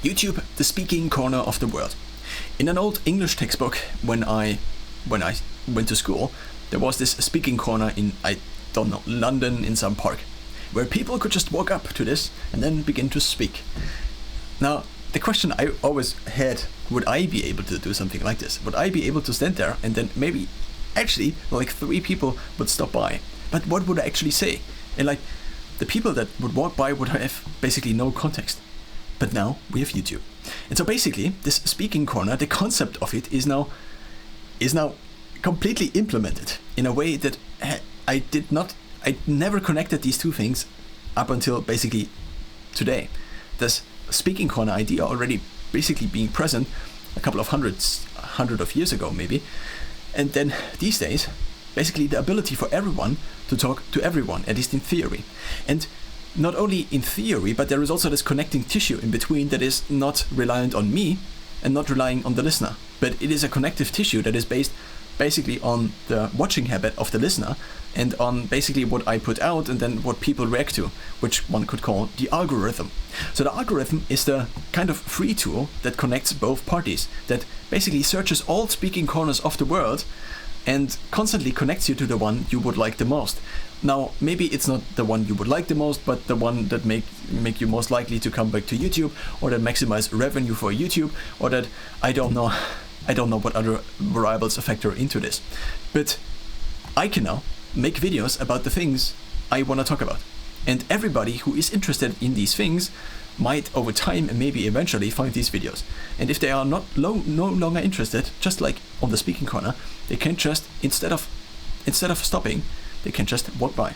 YouTube, the speaking corner of the world. In an old English textbook, when I went to school, there was this speaking corner in, I don't know, London in some park, where people could just walk up to this and then begin to speak. Now, the question I always had, would I be able to do something like this? Would I be able to stand there and then maybe actually like 3 people would stop by? But what would I actually say? And like the people that would walk by would have basically no context. But now we have YouTube. And so basically this speaking corner, the concept of it is now completely implemented in a way that I never connected these two things up until basically today. This speaking corner idea already basically being present a couple of hundred of years ago maybe. And then these days, basically the ability for everyone to talk to everyone, at least in theory. And not only in theory, but there is also this connecting tissue in between that is not reliant on me and not relying on the listener. But it is a connective tissue that is based basically on the watching habit of the listener and on basically what I put out and then what people react to, which one could call the algorithm. So the algorithm is the kind of free tool that connects both parties, that basically searches all speaking corners of the world and constantly connects you to the one you would like the most. Now, maybe it's not the one you would like the most, but the one that make you most likely to come back to YouTube, or that maximize revenue for YouTube, or that I don't know what other variables factor into this. But I can now make videos about the things I want to talk about. And everybody who is interested in these things might over time and maybe eventually find these videos. And if they are no longer interested, just like on the speaking corner, they can just, instead of stopping, they can just walk by.